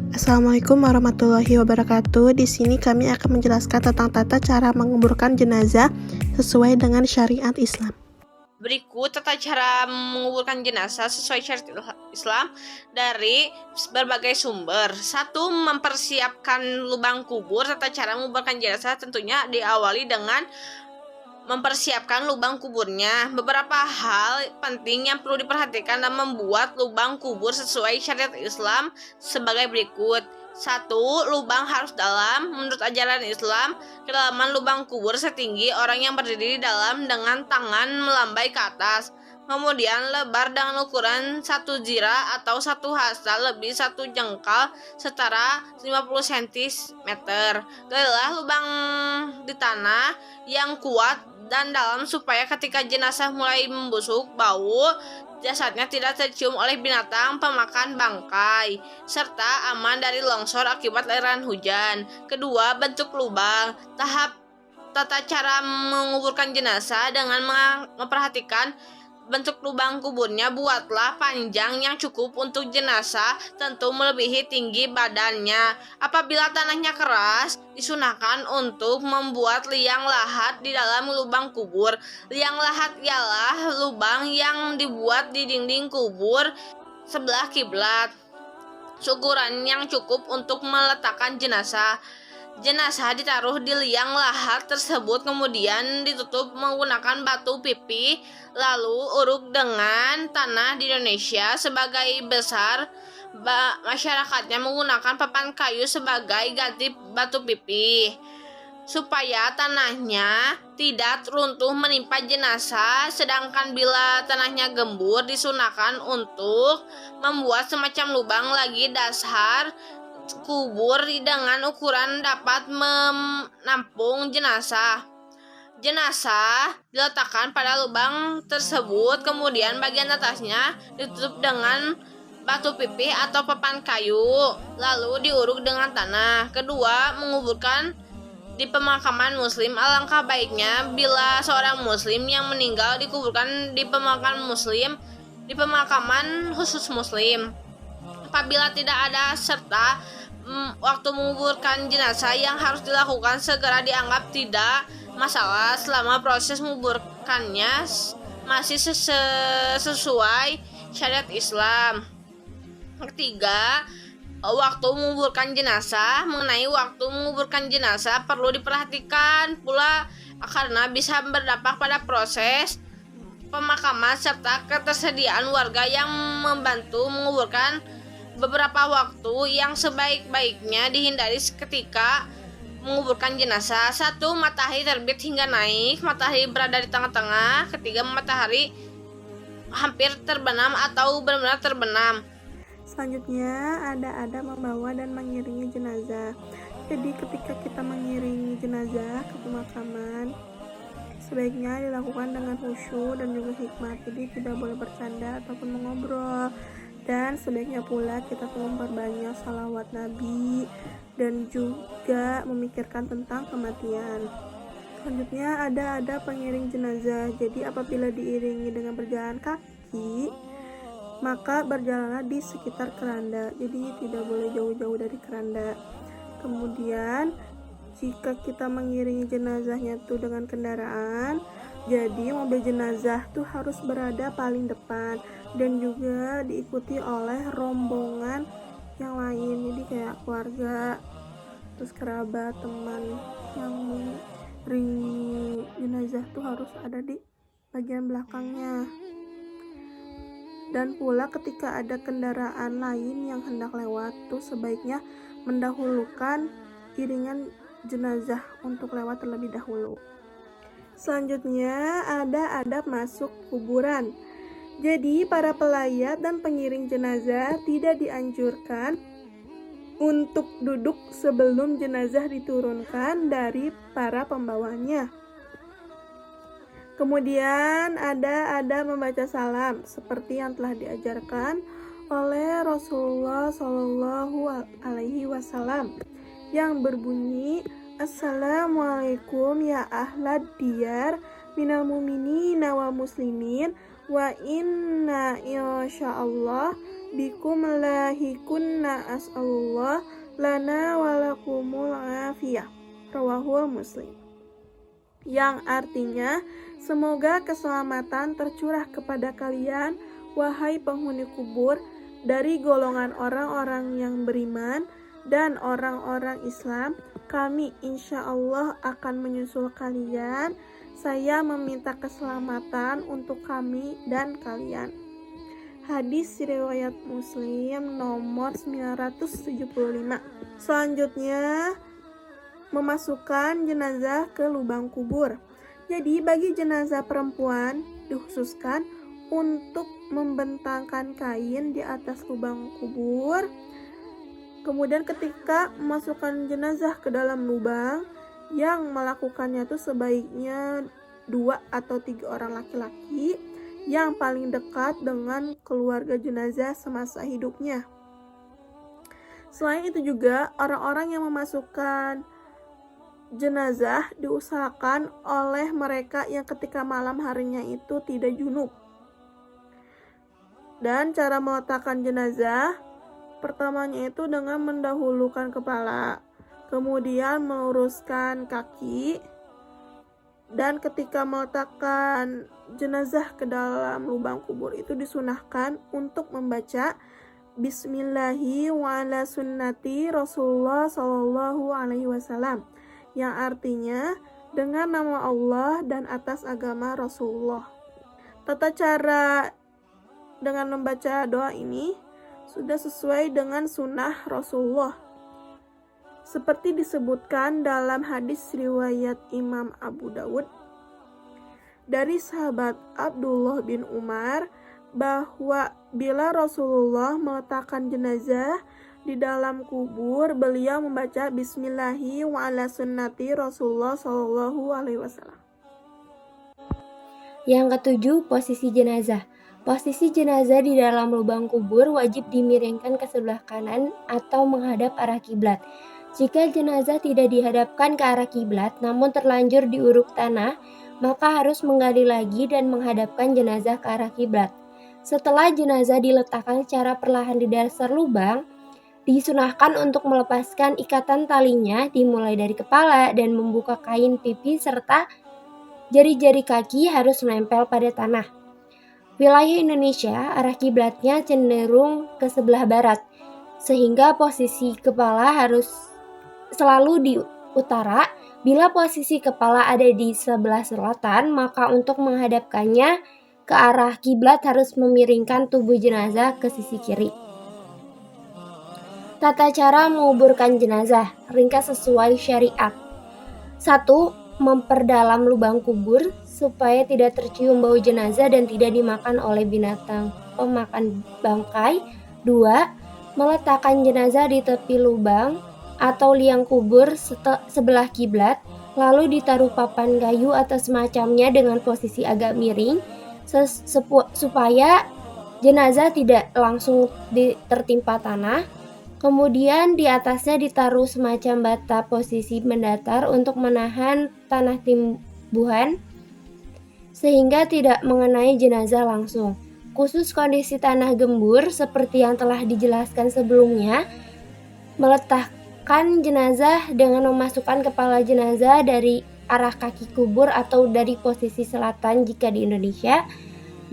Assalamualaikum warahmatullahi wabarakatuh. Di sini kami akan menjelaskan tentang tata cara menguburkan jenazah sesuai dengan syariat Islam. Berikut tata cara menguburkan jenazah sesuai syariat Islam dari berbagai sumber. 1. Mempersiapkan lubang kubur. Tata cara menguburkan jenazah tentunya diawali dengan mempersiapkan lubang kuburnya. Beberapa hal penting yang perlu diperhatikan dalam membuat lubang kubur sesuai syariat Islam sebagai berikut. 1. Lubang harus dalam. Menurut ajaran Islam, kedalaman lubang kubur setinggi orang yang berdiri di dalam dengan tangan melambai ke atas. Kemudian lebar dengan ukuran 1 zira atau 1 hasta lebih 1 jengkal setara 50 cm. Galilah lubang di tanah yang kuat dan dalam supaya ketika jenazah mulai membusuk bau, jasadnya tidak tercium oleh binatang pemakan bangkai, serta aman dari longsor akibat lereng hujan. Kedua, bentuk lubang. Tata cara menguburkan jenazah dengan memperhatikan bentuk lubang kuburnya. Buatlah panjang yang cukup untuk jenazah, tentu melebihi tinggi badannya. Apabila tanahnya keras, disunahkan untuk membuat liang lahat di dalam lubang kubur. Liang lahat ialah lubang yang dibuat di dinding kubur sebelah kiblat, ukuran yang cukup untuk meletakkan jenazah. Jenazah ditaruh di liang lahat tersebut, kemudian ditutup menggunakan batu pipi, lalu uruk dengan tanah. Di Indonesia sebagai besar, masyarakatnya menggunakan papan kayu sebagai ganti batu pipi supaya tanahnya tidak runtuh menimpa jenazah. Sedangkan bila tanahnya gembur, disunahkan untuk membuat semacam lubang lagi dasar kubur dengan ukuran dapat menampung jenazah. Jenazah diletakkan pada lubang tersebut, kemudian bagian atasnya ditutup dengan batu pipih atau papan kayu, lalu diuruk dengan tanah. Kedua, menguburkan di pemakaman muslim. Alangkah baiknya bila seorang muslim yang meninggal dikuburkan di pemakaman muslim, di pemakaman khusus muslim. Apabila tidak ada serta waktu menguburkan jenazah yang harus dilakukan segera dianggap tidak masalah selama proses menguburkannya masih sesuai syariat Islam. Ketiga, waktu menguburkan jenazah. Mengenai waktu menguburkan jenazah perlu diperhatikan pula karena bisa berdampak pada proses pemakaman serta ketersediaan warga yang membantu menguburkan. Beberapa waktu yang sebaik-baiknya dihindari ketika menguburkan jenazah. 1. Matahari terbit hingga naik. Matahari berada di tengah-tengah. Ketiga, matahari hampir terbenam atau benar-benar terbenam. Selanjutnya ada membawa dan mengiringi jenazah. Jadi ketika kita mengiringi jenazah ke pemakaman, sebaiknya dilakukan dengan khusyuk dan juga hikmat. Jadi tidak boleh bercanda ataupun mengobrol. Dan sebaiknya pula kita memperbanyak salawat Nabi dan juga memikirkan tentang kematian. Selanjutnya ada pengiring jenazah. Jadi apabila diiringi dengan berjalan kaki, maka berjalanlah di sekitar keranda. Jadi tidak boleh jauh-jauh dari keranda. Kemudian jika kita mengiringi jenazahnya tuh dengan kendaraan, jadi mobil jenazah tuh harus berada paling depan dan juga diikuti oleh rombongan yang lain. Jadi kayak keluarga, terus kerabat, teman yang mengiringi jenazah tuh harus ada di bagian belakangnya. Dan pula ketika ada kendaraan lain yang hendak lewat tuh sebaiknya mendahulukan iringan jenazah untuk lewat terlebih dahulu. Selanjutnya ada adab masuk kuburan. Jadi para pelayat dan pengiring jenazah tidak dianjurkan untuk duduk sebelum jenazah diturunkan dari para pembawanya. Kemudian ada membaca salam seperti yang telah diajarkan oleh Rasulullah Shallallahu Alaihi Wasallam yang berbunyi, Assalamualaikum ya ahlad diyar minal mu'minina wa muslimin wa inna insyaallah bikum lahikunna as'alullah lana walakumul afiyah. Rawahul Muslim. Yang artinya, semoga keselamatan tercurah kepada kalian, wahai penghuni kubur, dari golongan orang-orang yang beriman dan orang-orang Islam. Kami insya Allah akan menyusul kalian. Saya meminta keselamatan untuk kami dan kalian. Hadis riwayat Muslim nomor 975. Selanjutnya, memasukkan jenazah ke lubang kubur. Jadi bagi jenazah perempuan dikhususkan untuk membentangkan kain di atas lubang kubur. Kemudian ketika memasukkan jenazah ke dalam lubang, yang melakukannya itu sebaiknya 2 atau 3 orang laki-laki yang paling dekat dengan keluarga jenazah semasa hidupnya. Selain itu juga orang-orang yang memasukkan jenazah diusahakan oleh mereka yang ketika malam harinya itu tidak junub. Dan cara meletakkan jenazah, pertamanya itu dengan mendahulukan kepala, kemudian meluruskan kaki, dan ketika meletakkan jenazah ke dalam lubang kubur itu disunahkan untuk membaca Bismillahi wa ala sunnati Rasulullah Sallallahu Alaihi Wasallam, yang artinya dengan nama Allah dan atas agama Rasulullah. Tata cara dengan membaca doa ini sudah sesuai dengan sunnah Rasulullah, seperti disebutkan dalam hadis riwayat Imam Abu Dawud dari sahabat Abdullah bin Umar bahwa bila Rasulullah meletakkan jenazah di dalam kubur, beliau membaca Bismillahi wa ala sunnati Rasulullah Sallallahu Alaihi Wasallam. Yang ketujuh, posisi jenazah. Posisi jenazah di dalam lubang kubur wajib dimiringkan ke sebelah kanan atau menghadap arah kiblat. Jika jenazah tidak dihadapkan ke arah kiblat namun terlanjur diuruk tanah, maka harus menggali lagi dan menghadapkan jenazah ke arah kiblat. Setelah jenazah diletakkan secara perlahan di dasar lubang, disunahkan untuk melepaskan ikatan talinya dimulai dari kepala dan membuka kain pipi serta jari-jari kaki harus menempel pada tanah. Wilayah Indonesia arah kiblatnya cenderung ke sebelah barat, sehingga posisi kepala harus selalu di utara. Bila posisi kepala ada di sebelah selatan, maka untuk menghadapkannya ke arah kiblat harus memiringkan tubuh jenazah ke sisi kiri. Tata cara menguburkan jenazah, ringkas sesuai syariat. 1. Memperdalam lubang kubur supaya tidak tercium bau jenazah dan tidak dimakan oleh binatang pemakan bangkai. 2. Meletakkan jenazah di tepi lubang atau liang kubur sebelah kiblat, lalu ditaruh papan kayu atau semacamnya dengan posisi agak miring supaya jenazah tidak langsung tertimpa tanah. Kemudian di atasnya ditaruh semacam bata posisi mendatar untuk menahan tanah timbuhan sehingga tidak mengenai jenazah langsung. Khusus kondisi tanah gembur seperti yang telah dijelaskan sebelumnya, meletakkan jenazah dengan memasukkan kepala jenazah dari arah kaki kubur atau dari posisi selatan jika di Indonesia.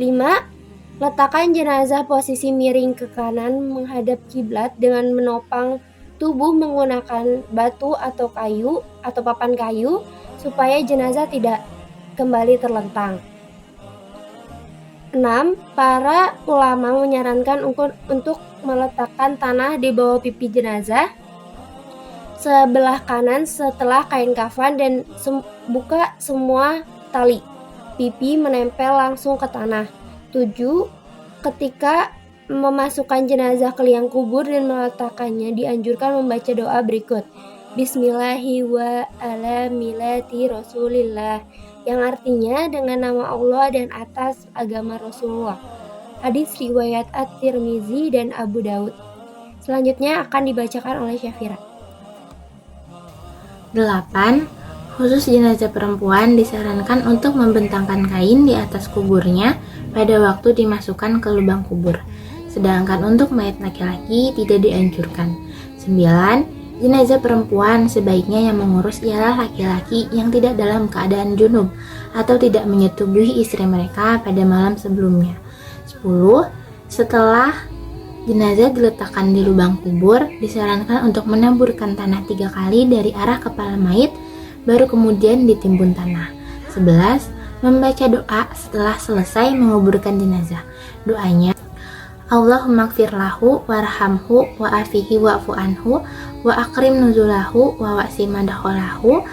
5. Letakkan jenazah posisi miring ke kanan menghadap kiblat dengan menopang tubuh menggunakan batu atau kayu atau papan kayu supaya jenazah tidak kembali terlentang. 6. Para ulama menyarankan untuk meletakkan tanah di bawah pipi jenazah sebelah kanan setelah kain kafan dan buka semua tali pipi menempel langsung ke tanah. 7. Ketika memasukkan jenazah ke liang kubur dan meletakkannya, dianjurkan membaca doa berikut. Bismillahi wa ala millati Rasulillah, yang artinya dengan nama Allah dan atas agama Rasulullah. Hadis riwayat At-Tirmizi dan Abu Daud. Selanjutnya akan dibacakan oleh Syafira. 8. Khusus jenazah perempuan disarankan untuk membentangkan kain di atas kuburnya pada waktu dimasukkan ke lubang kubur. sedangkan untuk mayat laki-laki tidak dianjurkan. 9. Jenazah perempuan sebaiknya yang mengurus ialah laki-laki yang tidak dalam keadaan junub atau tidak menyetubuhi istri mereka pada malam sebelumnya. 10. Setelah jenazah diletakkan di lubang kubur, disarankan untuk menaburkan tanah 3 kali dari arah kepala mayit, baru kemudian ditimbun tanah. 11. Membaca doa setelah selesai menguburkan jenazah. Doanya, Allahumma gfir lahu warhamhu wa'afihi wa'fu anhu wa akrim nuzulahu wa wa'si madakholahu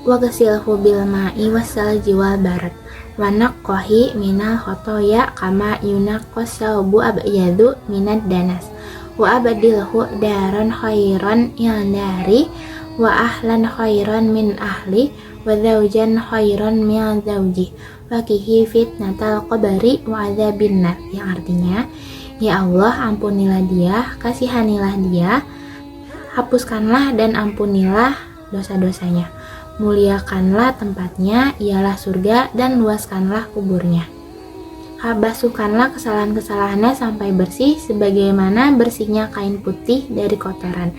wa ghasilhu bil ma'i wassalji wal barad wa naqqahi minal khotoya kama yunaqqas saubu abyadu minad danas wa abadilhu daran khairan dari wa ahlan khairan min ahli wa zawjan khairan min zawji wa qihi fitnatal qabri wa adzabin nar, yang artinya, ya Allah, ampunilah dia, kasihanilah dia, hapuskanlah dan ampunilah dosa-dosanya, muliakanlah tempatnya, ialah surga, dan luaskanlah kuburnya. Basuhkanlah kesalahan-kesalahannya sampai bersih sebagaimana bersihnya kain putih dari kotoran.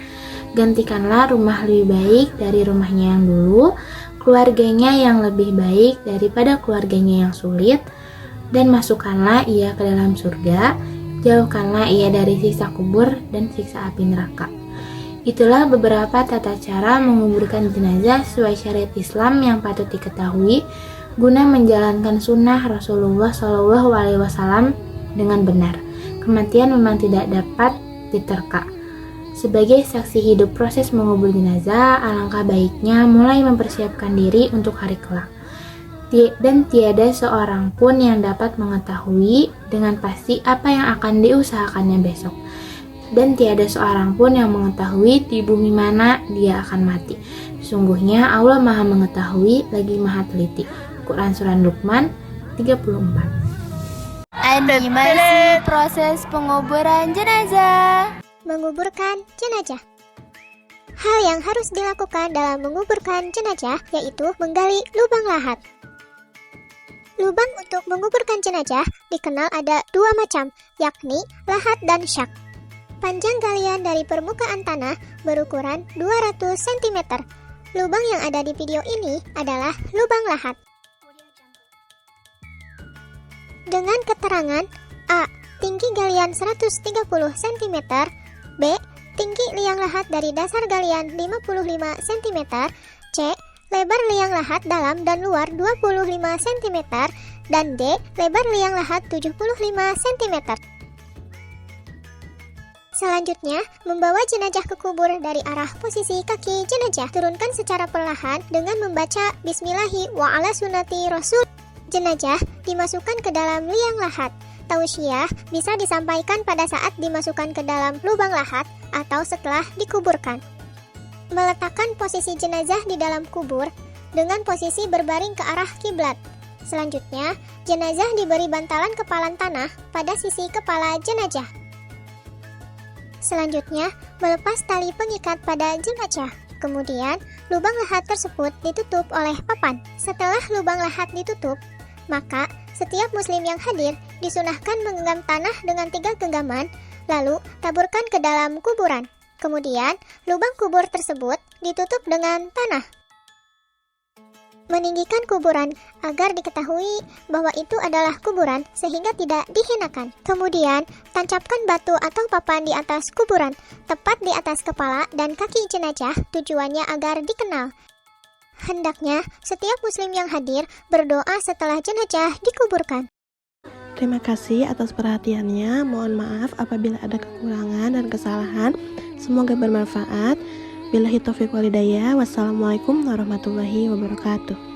Gantikanlah rumah lebih baik dari rumahnya yang dulu, keluarganya yang lebih baik daripada keluarganya yang sulit, dan masukkanlah ia ke dalam surga, jauhkanlah ia dari siksa kubur dan siksa api neraka. Itulah beberapa tata cara menguburkan jenazah sesuai syariat Islam yang patut diketahui guna menjalankan sunnah Rasulullah SAW dengan benar. Kematian memang tidak dapat diterka. Sebagai saksi hidup proses mengubur jenazah, alangkah baiknya mulai mempersiapkan diri untuk hari kelak. Dan tiada seorang pun yang dapat mengetahui dengan pasti apa yang akan diusahakannya besok. Dan tiada seorang pun yang mengetahui di bumi mana dia akan mati. Sesungguhnya Allah Maha Mengetahui lagi Maha Teliti. Quran Surah Luqman 34. Animasi proses penguburan jenazah. Menguburkan jenazah. Hal yang harus dilakukan dalam menguburkan jenazah yaitu menggali lubang lahat. Lubang untuk menguburkan jenazah dikenal ada 2 macam, yakni lahat dan syak. Panjang galian dari permukaan tanah berukuran 200 cm. Lubang yang ada di video ini adalah lubang lahat. Dengan keterangan A. Tinggi galian 130 cm, B. Tinggi liang lahat dari dasar galian 55 cm, C. Lebar liang lahat dalam dan luar 25 cm, dan D. Lebar liang lahat 75 cm. Selanjutnya, membawa jenazah ke kubur dari arah posisi kaki jenazah. Turunkan secara perlahan dengan membaca Bismillahi wa ala sunnati rasul. Jenazah dimasukkan ke dalam liang lahat. Tausiah bisa disampaikan pada saat dimasukkan ke dalam lubang lahat atau setelah dikuburkan. Meletakkan posisi jenazah di dalam kubur dengan posisi berbaring ke arah kiblat. Selanjutnya, jenazah diberi bantalan kepalan tanah pada sisi kepala jenazah. Selanjutnya, melepas tali pengikat pada jenazah. Kemudian, lubang lahat tersebut ditutup oleh papan. Setelah lubang lahat ditutup, maka setiap muslim yang hadir disunahkan menggenggam tanah dengan 3 genggaman, lalu taburkan ke dalam kuburan. Kemudian, lubang kubur tersebut ditutup dengan tanah. Meninggikan kuburan agar diketahui bahwa itu adalah kuburan sehingga tidak dihinakan. Kemudian, tancapkan batu atau papan di atas kuburan, tepat di atas kepala dan kaki jenazah, tujuannya agar dikenal. Hendaknya setiap muslim yang hadir berdoa setelah jenazah dikuburkan. Terima kasih atas perhatiannya. Mohon maaf apabila ada kekurangan dan kesalahan. Semoga bermanfaat. Billahi taufiq wal hidayah. Wassalamualaikum warahmatullahi wabarakatuh.